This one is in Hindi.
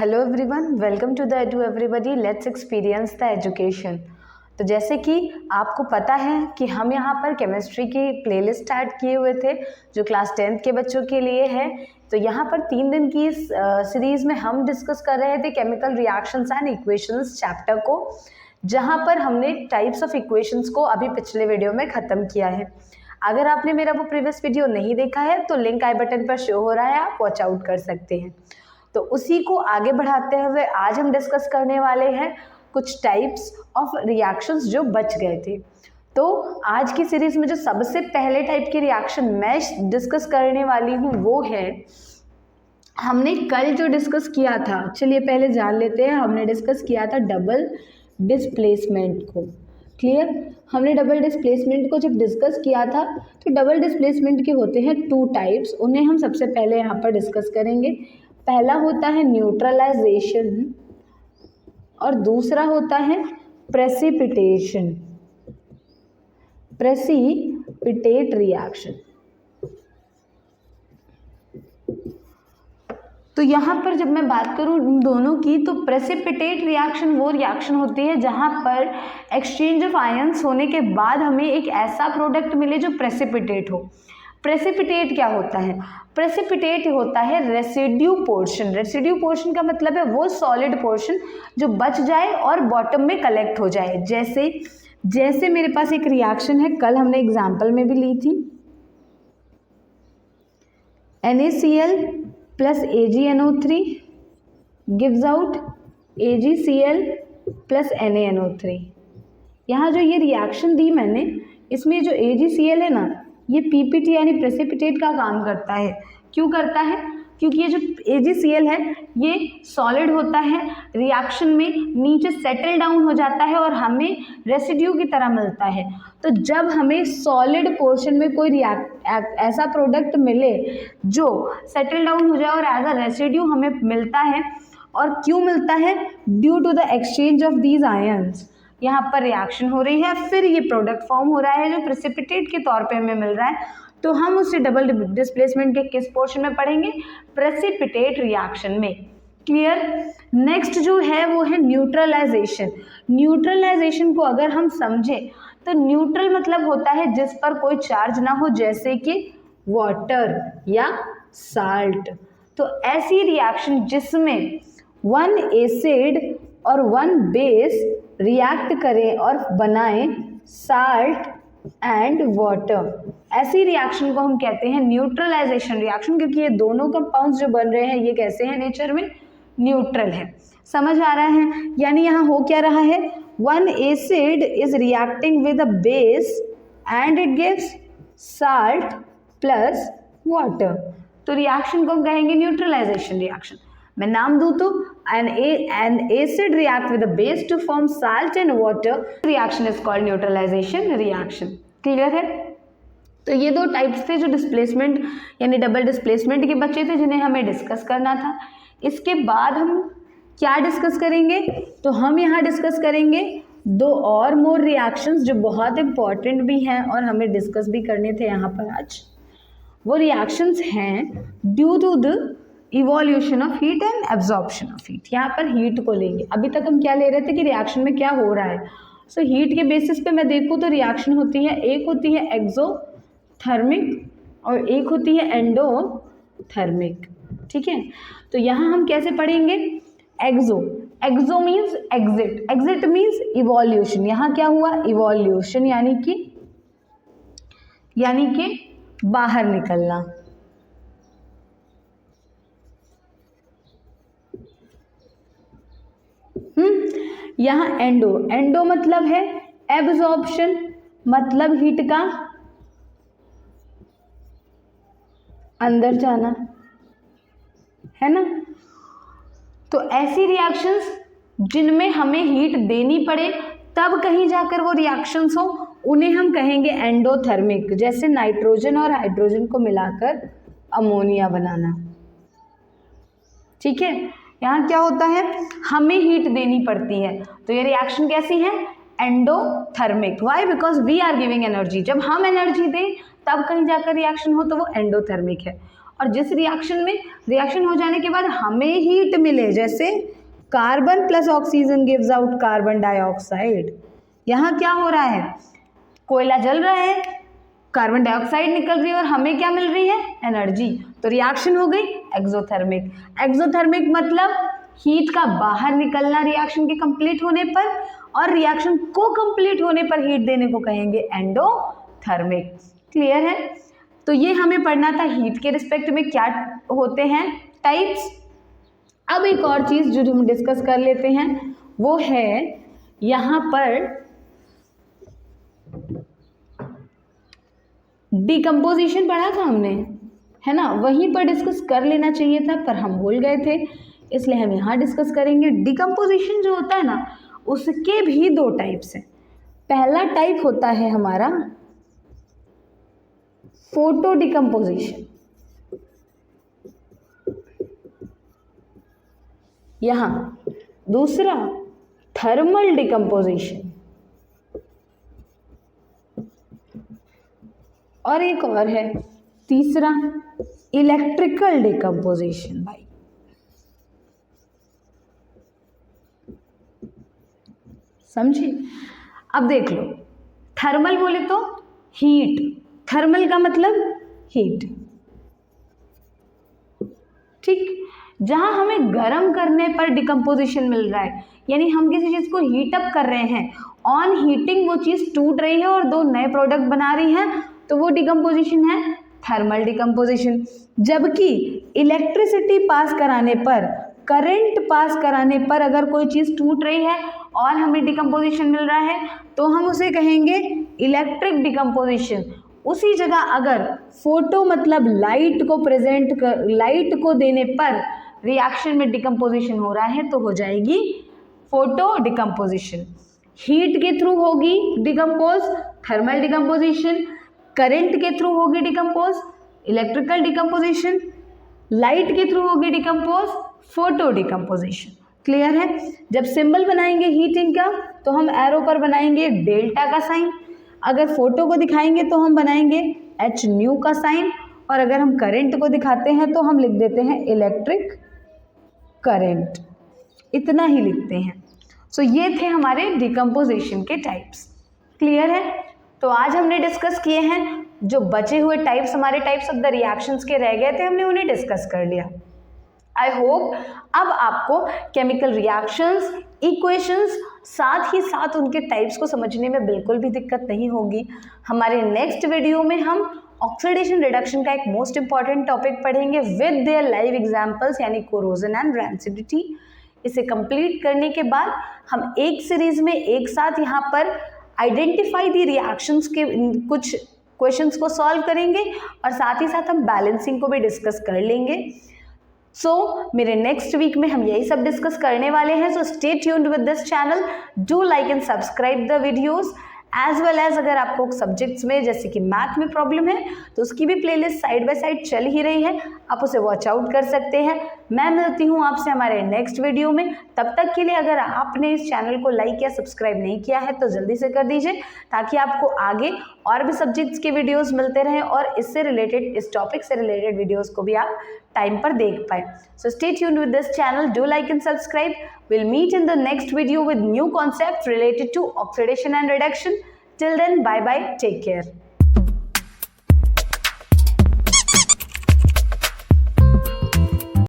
Hello everyone, welcome to the Edu Everybody, let's experience the education. तो जैसे कि आपको पता है कि हम यहाँ पर केमिस्ट्री की प्लेलिस्ट स्टार्ट किए हुए थे जो क्लास 10th के बच्चों के लिए है। तो यहाँ पर 3 दिन की इस सीरीज़ में हम डिस्कस कर रहे थे chemical reactions and equations chapter को, जहाँ पर हमने टाइप्स ऑफ इक्वेशंस को अभी पिछले वीडियो में ख़त्म किया है। अगर आपने मेरा वो प्रीवियस वीडियो नहीं देखा है तो लिंक आई बटन पर शो हो रहा है, आप वॉच आउट कर सकते हैं। तो उसी को आगे बढ़ाते हुए आज हम डिस्कस करने वाले हैं कुछ टाइप्स ऑफ रिएक्शंस जो बच गए थे। तो आज की सीरीज में जो सबसे पहले टाइप की रिएक्शन मैं डिस्कस करने वाली हूँ वो है, हमने कल जो डिस्कस किया था, चलिए पहले जान लेते हैं। हमने डिस्कस किया था डबल डिस्प्लेसमेंट को। क्लियर? हमने डबल डिस्प्लेसमेंट को जब डिस्कस किया था तो डबल डिस्प्लेसमेंट के होते हैं 2 टाइप्स, उन्हें हम सबसे पहले यहाँ पर डिस्कस करेंगे। पहला होता है न्यूट्रलाइजेशन और दूसरा होता है प्रेसिपिटेशन, प्रेसिपिटेट रिएक्शन। तो यहाँ पर जब मैं बात करूँ इन दोनों की, तो प्रेसिपिटेट रिएक्शन वो रिएक्शन होती है जहाँ पर एक्सचेंज ऑफ आयंस होने के बाद हमें एक ऐसा प्रोडक्ट मिले जो प्रेसिपिटेट हो। प्रेसिपिटेट क्या होता है? प्रेसिपिटेट होता है रेसिड्यू पोर्शन। रेसिड्यू पोर्शन का मतलब है वो सॉलिड पोर्शन जो बच जाए और बॉटम में कलेक्ट हो जाए। जैसे मेरे पास एक रिएक्शन है, कल हमने एग्जाम्पल में भी ली थी, NaCl plus AgNO3 gives out AgCl plus NaNO3। यहाँ जो ये रिएक्शन दी मैंने, इसमें जो AgCl है ना, ये PPT यानी प्रेसिपिटेट का काम करता है। क्यों करता है? क्योंकि ये जो AgCl है ये सॉलिड होता है, रिएक्शन में नीचे सेटल डाउन हो जाता है और हमें रेसिड्यू की तरह मिलता है। तो जब हमें सॉलिड पोर्शन में कोई ऐसा प्रोडक्ट मिले जो सेटल डाउन हो जाए और एज अ रेसिड्यू हमें मिलता है, और क्यों मिलता है? Due to the exchange of these ions. यहाँ पर रिएक्शन हो रही है, फिर ये प्रोडक्ट फॉर्म हो रहा है जो प्रेसिपिटेट के तौर पे हमें मिल रहा है। तो हम उसे डबल डिस्प्लेसमेंट के किस पोर्शन में पढ़ेंगे? प्रेसिपिटेट रिएक्शन में। क्लियर? नेक्स्ट जो है वो है न्यूट्रलाइजेशन। न्यूट्रलाइजेशन को अगर हम समझें तो न्यूट्रल मतलब होता है जिस पर कोई चार्ज ना हो, जैसे कि वाटर या साल्ट। तो ऐसी रिएक्शन जिसमें 1 एसिड और 1 बेस रिएक्ट करें और बनाएं साल्ट एंड वाटर, ऐसी रिएक्शन को हम कहते हैं न्यूट्रलाइजेशन रिएक्शन, क्योंकि ये दोनों कंपाउंड्स जो बन रहे हैं ये कैसे हैं नेचर में? न्यूट्रल है। समझ आ रहा है? यानी यहाँ हो क्या रहा है? 1 acid is reacting with a base and it gives salt plus water। तो रिएक्शन को हम कहेंगे न्यूट्रलाइजेशन रिएक्शन। मैं नाम दूं तो an acid react with a base to form salt and water, reaction is called neutralization reaction। Clear है? तो ये 2 टाइप्स थे जो डिस्प्लेसमेंट यानी डबल डिस्प्लेसमेंट के बच्चे थे जिन्हें हमें डिस्कस करना था। इसके बाद हम क्या डिस्कस करेंगे? तो हम यहाँ डिस्कस करेंगे 2 और मोर रिएक्शंस जो बहुत इंपॉर्टेंट भी हैं और हमें डिस्कस भी करने थे यहाँ पर आज। वो रिएक्शंस हैं due to the evolution of heat and absorption of heat. यहाँ पर हीट को लेंगे। अभी तक हम क्या ले रहे थे कि रिएक्शन में क्या हो रहा है। सो हीट के बेसिस पे मैं देखूँ तो रिएक्शन होती है, एक होती है एक्सोथर्मिक और एक होती है एंडोथर्मिक। ठीक है? तो यहाँ हम कैसे पढ़ेंगे? Exo means exit, exit means evolution. यहाँ क्या हुआ? इवोल्यूशन यानी कि बाहर निकलना। यहाँ एंडो मतलब है एब्जॉर्प्शन, मतलब हीट का अंदर जाना, है ना? तो ऐसी रिएक्शंस जिनमें हमें हीट देनी पड़े तब कहीं जाकर वो रिएक्शंस हो, उन्हें हम कहेंगे एंडोथर्मिक। जैसे नाइट्रोजन और हाइड्रोजन को मिलाकर अमोनिया बनाना। ठीक है? यहाँ क्या होता है? हमें हीट देनी पड़ती है, तो ये रिएक्शन कैसी है? Endothermic. Why? Because we are giving energy. जब हम एनर्जी दें तब कहीं जाकर रिएक्शन हो तो वो एंडोथर्मिक है। और जिस रिएक्शन में रिएक्शन हो जाने के बाद हमें हीट मिले, जैसे carbon plus oxygen gives out carbon dioxide, यहाँ क्या हो रहा है, कोयला जल रहा है, कार्बन डाइऑक्साइड निकल रही है और हमें क्या मिल रही है, एनर्जी। तो रिएक्शन हो गई एक्सोथर्मिक। एक्सोथर्मिक मतलब हीट का बाहर निकलना रिएक्शन के कंप्लीट होने पर, और रिएक्शन को कंप्लीट होने पर हीट देने को कहेंगे एंडोथर्मिक। क्लियर है? तो ये हमें पढ़ना था हीट के रिस्पेक्ट में क्या होते हैं टाइप्स। अब एक और चीज जो हम डिस्कस कर लेते हैं वो है यहाँ पर डिकम्पोजिशन पढ़ा था हमने, है ना, वहीं पर डिस्कस कर लेना चाहिए था पर हम भूल गए थे, इसलिए हम यहाँ डिस्कस करेंगे। डिकम्पोजिशन जो होता है ना उसके भी दो टाइप्स हैं। पहला टाइप होता है हमारा फोटो डिकम्पोजिशन, यहाँ दूसरा थर्मल डिकम्पोजिशन, और एक और है तीसरा इलेक्ट्रिकल डिकम्पोजिशन। भाई समझे? अब देख लो, थर्मल बोले तो हीट, थर्मल का मतलब हीट, ठीक, जहां हमें गर्म करने पर डिकम्पोजिशन मिल रहा है, यानी हम किसी चीज को हीट अप कर रहे हैं, ऑन हीटिंग वो चीज टूट रही है और दो नए प्रोडक्ट बना रही है, तो वो डिकम्पोजिशन है थर्मल डिकम्पोजिशन। जबकि इलेक्ट्रिसिटी पास कराने पर, करंट पास कराने पर अगर कोई चीज़ टूट रही है और हमें डिकम्पोजिशन मिल रहा है तो हम उसे कहेंगे इलेक्ट्रिक डिकम्पोजिशन। उसी जगह अगर फोटो मतलब लाइट को प्रेजेंट कर, लाइट को देने पर रिएक्शन में डिकम्पोजिशन हो रहा है तो हो जाएगी फोटो डिकम्पोजिशन। हीट के थ्रू होगी डिकम्पोज थर्मल डिकम्पोजिशन, करंट के थ्रू होगी डिकम्पोज इलेक्ट्रिकल डिकम्पोजिशन, लाइट के थ्रू होगी डिकम्पोज फोटो डिकम्पोजिशन। क्लियर है? जब सिंबल बनाएंगे हीटिंग का तो हम एरो पर बनाएंगे डेल्टा का साइन, अगर फोटो को दिखाएंगे तो हम बनाएंगे एच न्यू का साइन, और अगर हम करंट को दिखाते हैं तो हम लिख देते हैं इलेक्ट्रिक करंट, इतना ही लिखते हैं। सो ये थे हमारे डिकम्पोजिशन के टाइप्स। क्लियर है? तो आज हमने डिस्कस किए हैं, जो बचे हुए टाइप्स हमारे टाइप्स ऑफ द रिएक्शंस के रह गए थे हमने उन्हें डिस्कस कर लिया। आई होप अब आपको केमिकल रिएक्शंस, इक्वेशंस, साथ ही साथ उनके टाइप्स को समझने में बिल्कुल भी दिक्कत नहीं होगी। हमारे नेक्स्ट वीडियो में हम ऑक्सीडेशन रिडक्शन का एक मोस्ट इंपॉर्टेंट टॉपिक पढ़ेंगे विद देयर लाइव एग्जाम्पल्स, यानी कोरोजन एंड रैंसिडिटी। इसे कंप्लीट करने के बाद हम एक सीरीज में एक साथ यहाँ पर आइडेंटिफाई दी रिएक्शंस के कुछ क्वेश्चंस को सॉल्व करेंगे और साथ ही साथ हम बैलेंसिंग को भी डिस्कस कर लेंगे। मेरे नेक्स्ट वीक में हम यही सब डिस्कस करने वाले हैं। So stay tuned with this channel, do like and subscribe the videos as well as अगर आपको सब्जेक्ट्स में जैसे कि मैथ में प्रॉब्लम है तो उसकी भी प्लेलिस्ट साइड बाय साइड चल ही रही है, आप उसे वॉच आउट कर सकते हैं। मैं मिलती हूँ आपसे हमारे नेक्स्ट वीडियो में। तब तक के लिए अगर आपने इस चैनल को लाइक या सब्सक्राइब नहीं किया है तो जल्दी से कर दीजिए, ताकि आपको आगे और भी सब्जेक्ट्स के वीडियोस मिलते रहें और इससे रिलेटेड, इस टॉपिक से रिलेटेड वीडियोस को भी आप टाइम पर देख पाए। सो stay tuned with this channel, do like and subscribe. We'll meet in the next video with new concepts related to oxidation and reduction. Till then, bye bye, take care.